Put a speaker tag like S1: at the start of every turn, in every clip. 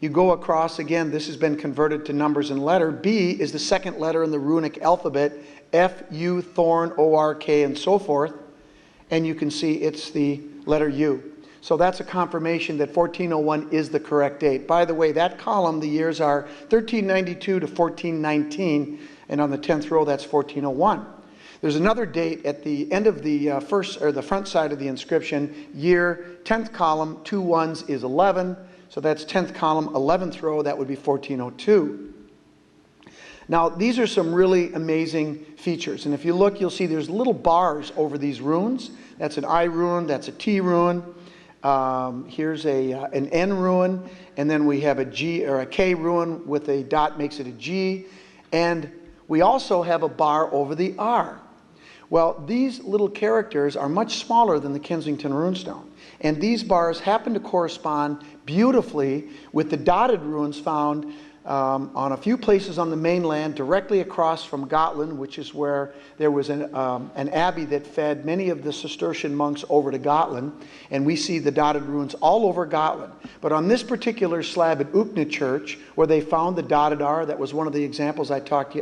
S1: You go across, again, this has been converted to numbers and letter. B is the second letter in the runic alphabet, F, U, thorn, O, R, K, and so forth. And you can see it's the letter U. So that's a confirmation that 1401 is the correct date. By the way, that column, the years are 1392 to 1419, and on the 10th row, that's 1401. There's another date at the end of the the front side of the inscription, year, 10th column, 2 ones is 11. So that's 10th column, 11th row, that would be 1402. Now, these are some really amazing features. And if you look, you'll see there's little bars over these runes. That's an I rune, that's a T rune. Here's an N rune, and then we have a G or a K rune with a dot makes it a G. And we also have a bar over the R. Well, these little characters are much smaller than the Kensington runestone. And these bars happen to correspond beautifully with the dotted runes found on a few places on the mainland, directly across from Gotland, which is where there was an abbey that fed many of the Cistercian monks over to Gotland. And we see the dotted runes all over Gotland. But on this particular slab at Ukna Church, where they found the dotted R, that was one of the examples I talked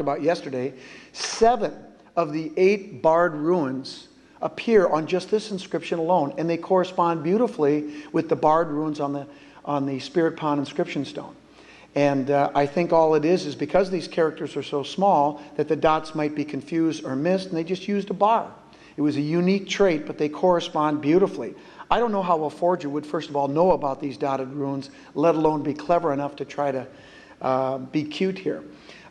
S1: about yesterday, 7 of the 8 barred runes appear on just this inscription alone, and they correspond beautifully with the barred runes on the Spirit Pond inscription stone. And I think all it is because these characters are so small that the dots might be confused or missed, and they just used a bar. It was a unique trait, but they correspond beautifully. I don't know how a forger would, first of all, know about these dotted runes, let alone be clever enough to try to be cute here.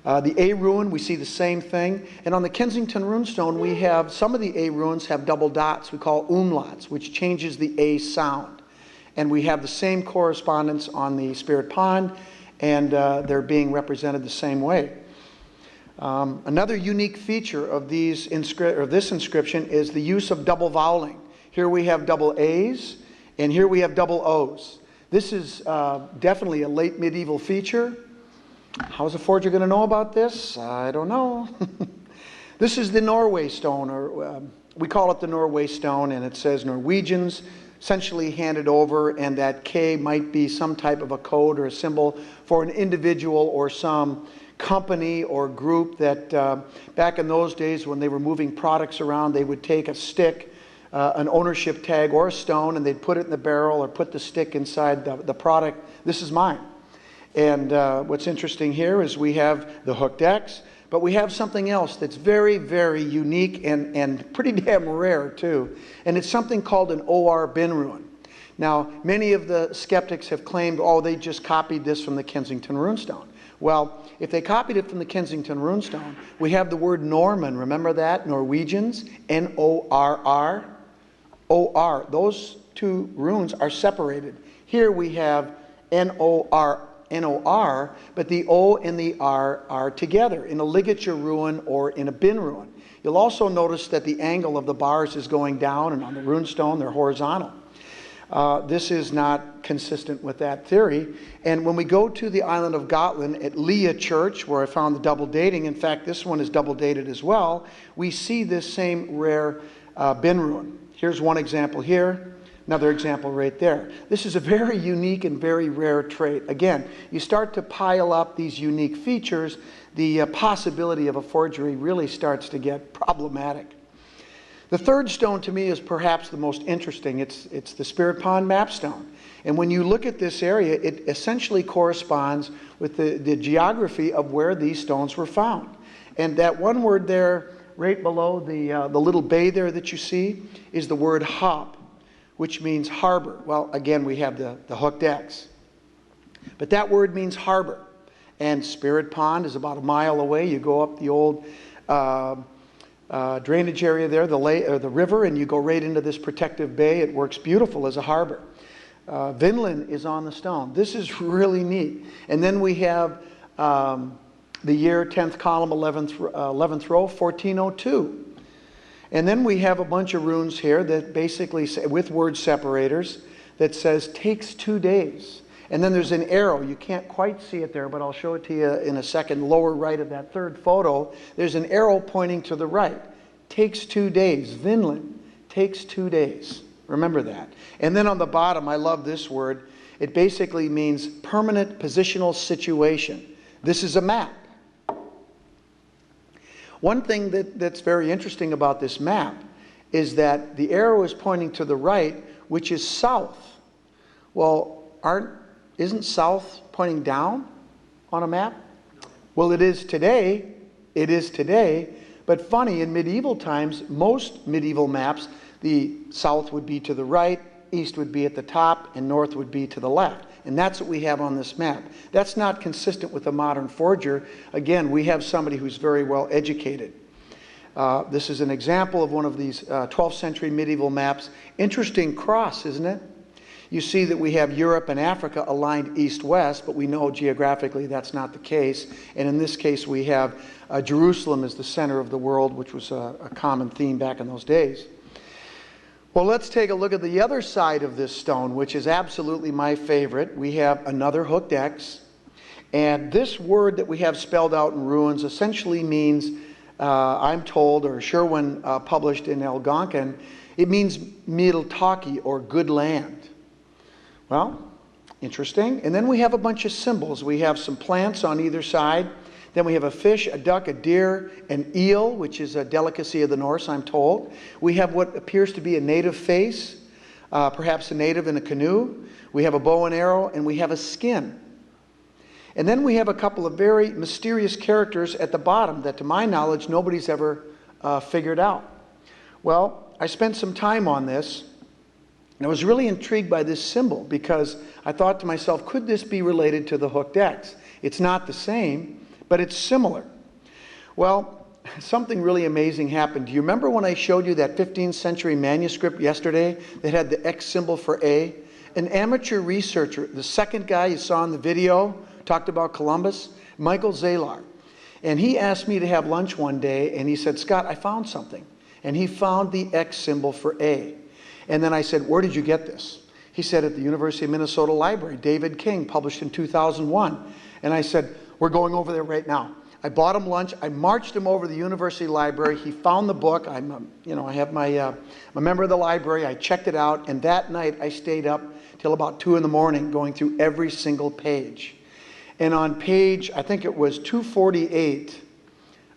S1: The A rune, we see the same thing. And on the Kensington runestone, we have some of the A runes have double dots we call umlauts, which changes the A sound. And we have the same correspondence on the Spirit Pond, and they're being represented the same way. Another unique feature of this inscription is the use of double voweling. Here we have double A's, and here we have double O's. This is definitely a late medieval feature. How's a forger going to know about this? I don't know. This is the Norway stone, or we call it the Norway stone, and it says Norwegians, essentially handed over, and that K might be some type of a code or a symbol for an individual or some company or group that back in those days when they were moving products around, they would take a stick, an ownership tag or a stone, and they'd put it in the barrel or put the stick inside the product. This is mine. And what's interesting here is we have the hooked X, but we have something else that's very, very unique and pretty damn rare too. And it's something called an OR bin rune. Now, many of the skeptics have claimed, oh, they just copied this from the Kensington runestone. Well, if they copied it from the Kensington runestone, we have the word Norman. Remember that? Norwegians, N-O-R-R, O-R. Those two runes are separated. Here we have N-O-R, but the O and the R are together in a ligature rune or in a bin rune. You'll also notice that the angle of the bars is going down, and on the runestone they're horizontal. This is not consistent with that theory. And when we go to the island of Gotland at Lea Church, where I found the double dating, in fact this one is double dated as well, we see this same rare bin rune. Here's one example here. Another example right there. This is a very unique and very rare trait. Again, you start to pile up these unique features, the possibility of a forgery really starts to get problematic. The third stone to me is perhaps the most interesting. It's the Spirit Pond mapstone. And when you look at this area, it essentially corresponds with the geography of where these stones were found. And that one word there, right below the little bay there that you see, is the word hop, which means harbor. Well, again, we have the hooked X. But that word means harbor. And Spirit Pond is about a mile away. You go up the old drainage area there, the river, and you go right into this protective bay. It works beautiful as a harbor. Vinland is on the stone. This is really neat. And then we have the year, 10th column, 11th row, 1402. And then we have a bunch of runes here that basically say, with word separators, that says takes 2 days. And then there's an arrow. You can't quite see it there, but I'll show it to you in a second. Lower right of that third photo, there's an arrow pointing to the right. Takes 2 days. Vinland takes 2 days. Remember that. And then on the bottom, I love this word. It basically means permanent positional situation. This is a map. One thing that's very interesting about this map is that the arrow is pointing to the right, which is south. Well, isn't south pointing down on a map? Well, it is today. It is today. But funny, in medieval times, most medieval maps, the south would be to the right, east would be at the top, and north would be to the left. And that's what we have on this map. That's not consistent with a modern forger. Again, we have somebody who's very well educated. This is an example of one of these 12th century medieval maps. Interesting cross, isn't it? You see that we have Europe and Africa aligned east-west, but we know geographically that's not the case. And in this case, we have Jerusalem as the center of the world, which was a common theme back in those days. Well, let's take a look at the other side of this stone, which is absolutely my favorite. We have another hooked X. And this word that we have spelled out in runes essentially means, I'm told, or Sherwin published in Algonquin, it means Middletaki, or good land. Well, interesting. And then we have a bunch of symbols. We have some plants on either side. Then we have a fish, a duck, a deer, an eel, which is a delicacy of the Norse, I'm told. We have what appears to be a native face, perhaps a native in a canoe. We have a bow and arrow, and we have a skin. And then we have a couple of very mysterious characters at the bottom that, to my knowledge, nobody's ever figured out. Well, I spent some time on this, and I was really intrigued by this symbol because I thought to myself, could this be related to the hooked X? It's not the same, but it's similar. Well, something really amazing happened. Do you remember when I showed you that 15th century manuscript yesterday that had the X symbol for A? An amateur researcher, the second guy you saw in the video, talked about Columbus, Michael Zalar. And he asked me to have lunch one day, and he said, Scott, I found something. And he found the X symbol for A. And then I said, where did you get this? He said, at the University of Minnesota Library, David King, published in 2001. And I said, we're going over there right now. I bought him lunch. I marched him over to the university library. He found the book. I'm a member of the library. I checked it out. And that night I stayed up till about 2 in the morning going through every single page. And on page, I think it was 248,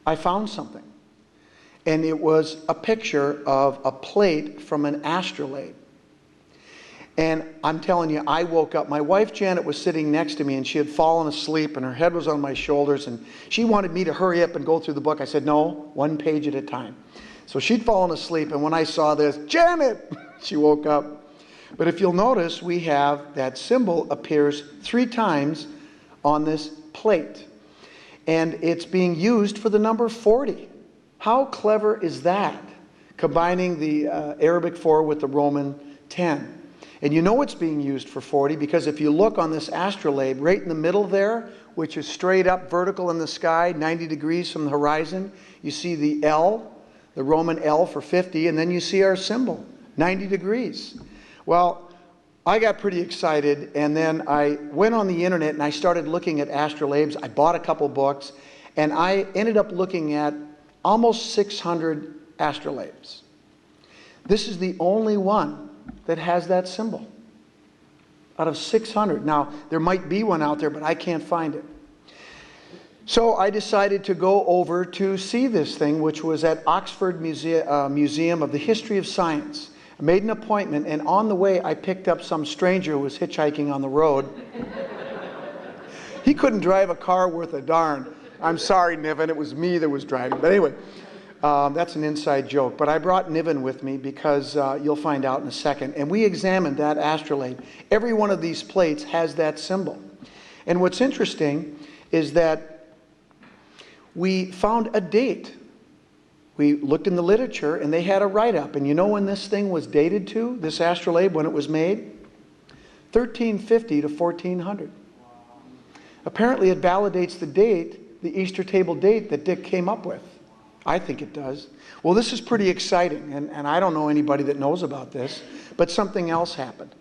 S1: I found something. And it was a picture of a plate from an astrolabe. And I'm telling you, I woke up. My wife, Janet, was sitting next to me, and she had fallen asleep, and her head was on my shoulders, and she wanted me to hurry up and go through the book. I said, no, one page at a time. So she'd fallen asleep, and when I saw this, Janet, she woke up. But if you'll notice, we have that symbol appears 3 times on this plate. And it's being used for the number 40. How clever is that? Combining the Arabic 4 with the Roman 10. And you know it's being used for 40 because if you look on this astrolabe, right in the middle there, which is straight up vertical in the sky, 90 degrees from the horizon, you see the L, the Roman L for 50, and then you see our symbol, 90 degrees. Well, I got pretty excited, and then I went on the internet and I started looking at astrolabes. I bought a couple books, and I ended up looking at almost 600 astrolabes. This is the only one that has that symbol out of 600. Now, there might be one out there, but I can't find it. So I decided to go over to see this thing, which was at Oxford Museum of the History of Science. I made an appointment, and on the way, I picked up some stranger who was hitchhiking on the road. He couldn't drive a car worth a darn. I'm sorry, Niven, it was me that was driving. But anyway, that's an inside joke. But I brought Niven with me because you'll find out in a second. And we examined that astrolabe. Every one of these plates has that symbol. And what's interesting is that we found a date. We looked in the literature, and they had a write-up. And you know when this thing was dated to, this astrolabe, when it was made? 1350 to 1400. Apparently, it validates the date, the Easter table date that Dick came up with. I think it does. Well, this is pretty exciting, and I don't know anybody that knows about this, but something else happened.